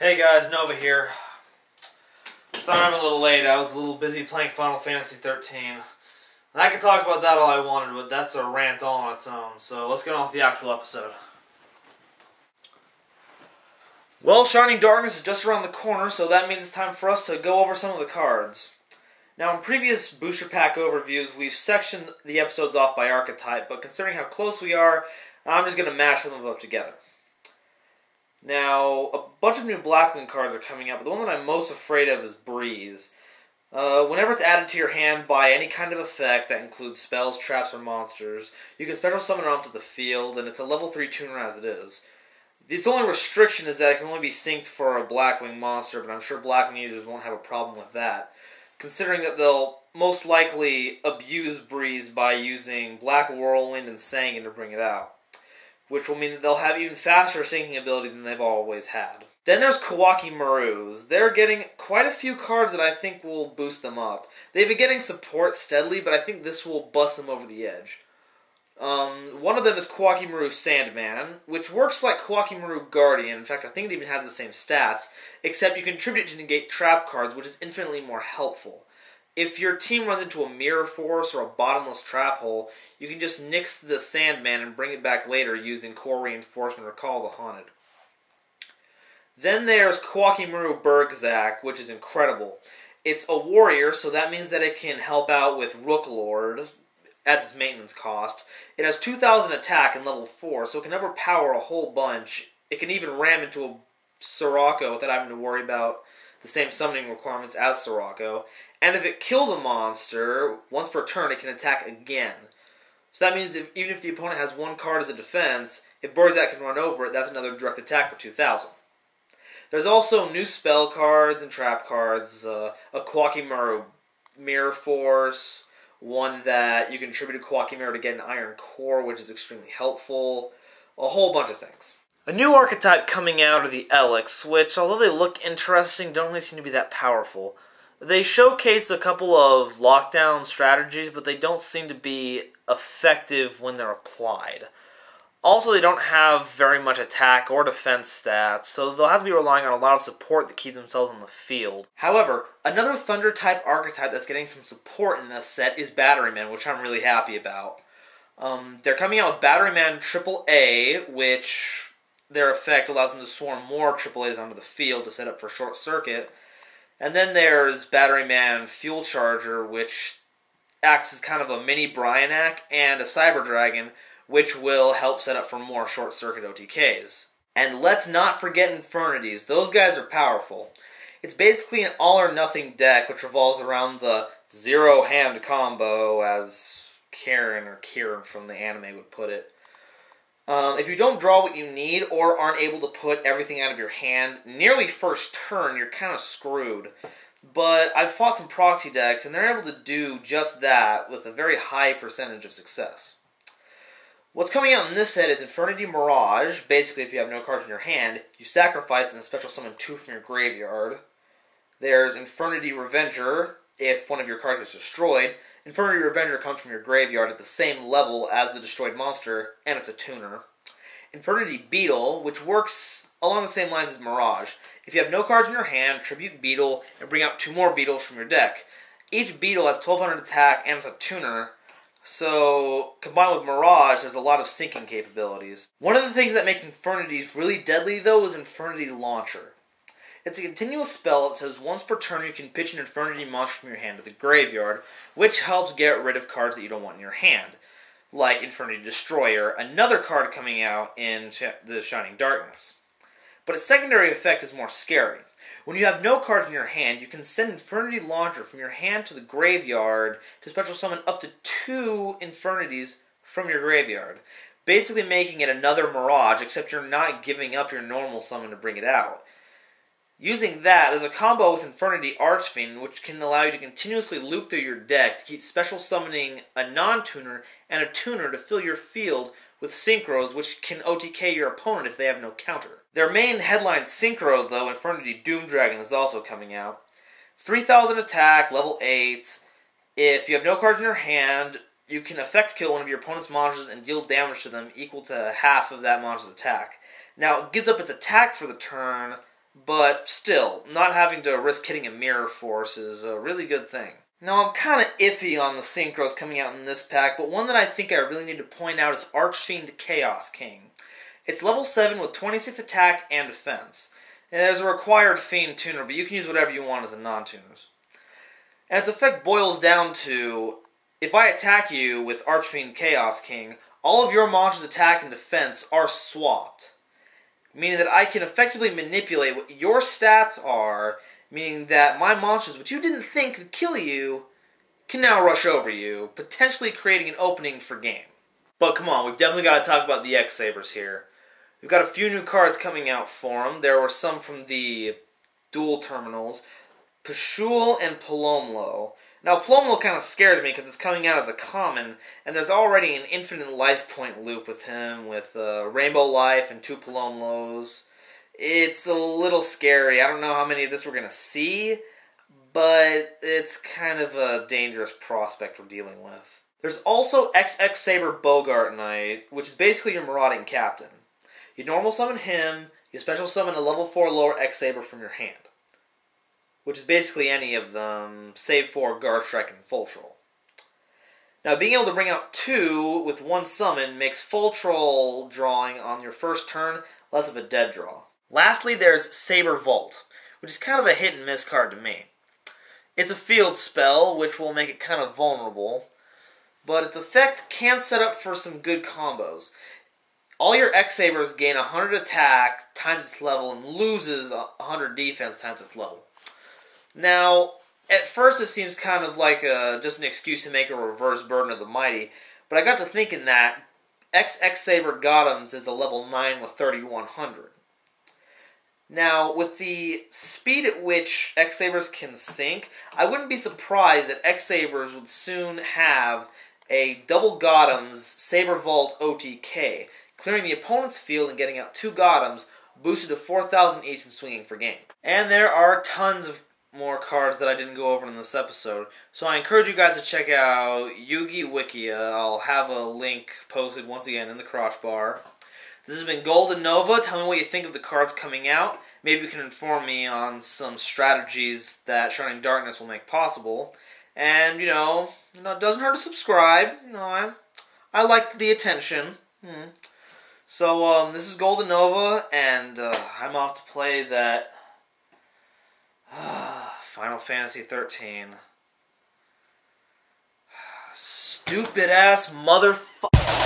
Hey guys, Nova here. Sorry I'm a little late. I was a little busy playing Final Fantasy 13. And I could talk about that all I wanted, but that's a rant all on its own. So let's get on with the actual episode. Well, Shining Darkness is just around the corner, so that means it's time for us to go over some of the cards. Now, in previous booster pack overviews, we've sectioned the episodes off by archetype, but considering how close we are, I'm just going to mash them up together. Now, a bunch of new Blackwing cards are coming out, but the one that I'm most afraid of is Breeze. Whenever it's added to your hand by any kind of effect that includes spells, traps, or monsters, you can special summon it onto the field, and it's a level 3 tuner as it is. Its only restriction is that it can only be synced for a Blackwing monster, but I'm sure Blackwing users won't have a problem with that, considering that they'll most likely abuse Breeze by using Black Whirlwind and Sanguine to bring it out, which will mean that they'll have even faster syncing ability than they've always had. Then there's Koa'ki Meirus. They're getting quite a few cards that I think will boost them up. They've been getting support steadily, but I think this will bust them over the edge. One of them is Koa'ki Meiru Sandman, which works like Koa'ki Meiru Guardian. In fact, I think it even has the same stats, except you contribute to negate trap cards, which is infinitely more helpful. If your team runs into a mirror force or a bottomless trap hole, you can just nix the Sandman and bring it back later using Core Reinforcement or Call the Haunted. Then there's Koa'ki Meiru Bergzak, which is incredible. It's a warrior, so that means that it can help out with Rook Lord at its maintenance cost. It has 2,000 attack and level 4, so it can overpower a whole bunch. It can even ram into a Sirocco without having to worry about the same summoning requirements as Sirocco. And if it kills a monster, once per turn, it can attack again. So that means even if the opponent has one card as a defense, if Bergzak can run over it, that's another direct attack for 2,000. There's also new spell cards and trap cards, a Koa'ki Meiru Mirror Force, one that you can attribute to Koa'ki Meiru to get an Iron Core, which is extremely helpful, a whole bunch of things. A new archetype coming out are the Elecs, which, although they look interesting, don't really seem to be that powerful. They showcase a couple of lockdown strategies, but they don't seem to be effective when they're applied. Also, they don't have very much attack or defense stats, so they'll have to be relying on a lot of support to keep themselves on the field. However, another Thunder-type archetype that's getting some support in this set is Batteryman, which I'm really happy about. They're coming out with Batteryman AAA, which their effect allows them to swarm more AAAs onto the field to set up for Short Circuit. And then there's Batteryman Fuel Charger, which acts as kind of a mini Bryanak and a Cyber Dragon, which will help set up for more Short Circuit OTKs. And let's not forget Infernities. Those guys are powerful. It's basically an all-or-nothing deck, which revolves around the zero-hand combo, as Kieran from the anime would put it. If you don't draw what you need or aren't able to put everything out of your hand, nearly first turn, you're kind of screwed. But I've fought some proxy decks, and they're able to do just that with a very high percentage of success. What's coming out in this set is Infernity Mirage. Basically, if you have no cards in your hand, you sacrifice and special summon 2 from your graveyard. There's Infernity Avenger. If one of your cards is destroyed, Infernity Avenger comes from your graveyard at the same level as the destroyed monster, and it's a tuner. Infernity Beetle, which works along the same lines as Mirage. If you have no cards in your hand, tribute Beetle and bring out 2 more Beetles from your deck. Each Beetle has 1,200 attack and it's a tuner, so combined with Mirage, there's a lot of syncing capabilities. One of the things that makes Infernities really deadly, though, is Infernity Launcher. It's a continuous spell that says once per turn you can pitch an Infernity monster from your hand to the graveyard, which helps get rid of cards that you don't want in your hand, like Infernity Destroyer, another card coming out in the Shining Darkness. But its secondary effect is more scary. When you have no cards in your hand, you can send Infernity Launcher from your hand to the graveyard to special summon up to 2 Infernities from your graveyard, basically making it another Mirage, except you're not giving up your normal summon to bring it out. Using that, there's a combo with Infernity Archfiend, which can allow you to continuously loop through your deck to keep special summoning a non-tuner and a tuner to fill your field with synchros, which can OTK your opponent if they have no counter. Their main headline synchro, though, Infernity Doom Dragon, is also coming out. 3,000 attack, level 8. If you have no cards in your hand, you can effect kill one of your opponent's monsters and deal damage to them equal to half of that monster's attack. Now, it gives up its attack for the turn, but still, not having to risk hitting a mirror force is a really good thing. Now, I'm kind of iffy on the synchros coming out in this pack, but one that I think I really need to point out is Archfiend Chaos King. It's level 7 with 26 attack and defense. And there's a required Fiend tuner, but you can use whatever you want as a non-tuners. And its effect boils down to, if I attack you with Archfiend Chaos King, all of your monsters' attack and defense are swapped. Meaning that I can effectively manipulate what your stats are, meaning that my monsters, which you didn't think could kill you, can now rush over you, potentially creating an opening for game. But come on, we've definitely got to talk about the X-Sabers here. We've got a few new cards coming out for them. There were some from the dual terminals, Pashul and Palomuro. Now, Palomuro kind of scares me because it's coming out as a common, and there's already an infinite life point loop with him, with Rainbow Life and 2 Palomuros. It's a little scary. I don't know how many of this we're going to see, but it's kind of a dangerous prospect we're dealing with. There's also XX-Saber Boggart Knight, which is basically your marauding captain. You normal summon him, you special summon a level 4 lower X-Saber from your hand, which is basically any of them, save for Guard Strike and Full Troll. Now, being able to bring out 2 with 1 summon makes Full Troll drawing on your first turn less of a dead draw. Lastly, there's Saber Vault, which is kind of a hit and miss card to me. It's a field spell, which will make it kind of vulnerable, but its effect can set up for some good combos. All your X-Sabers gain 100 attack times its level and loses 100 defense times its level. Now, at first it seems kind of like just an excuse to make a reverse Burden of the Mighty, but I got to thinking that XX-Saber Gothams is a level 9 with 3100. Now, with the speed at which X-Sabers can sync, I wouldn't be surprised that X-Sabers would soon have a double Gothams Saber Vault OTK, clearing the opponent's field and getting out 2 Gothams, boosted to 4,000 each and swinging for game. And there are tons of more cards that I didn't go over in this episode, so I encourage you guys to check out Yugi Wikia. I'll have a link posted once again in the crotch bar. This has been Golden Nova. Tell me what you think of the cards coming out. Maybe you can inform me on some strategies that Shining Darkness will make possible. And, it doesn't hurt to subscribe. I like the attention. So, this is Golden Nova, and I'm off to play that Final Fantasy 13. Stupid ass motherfucker.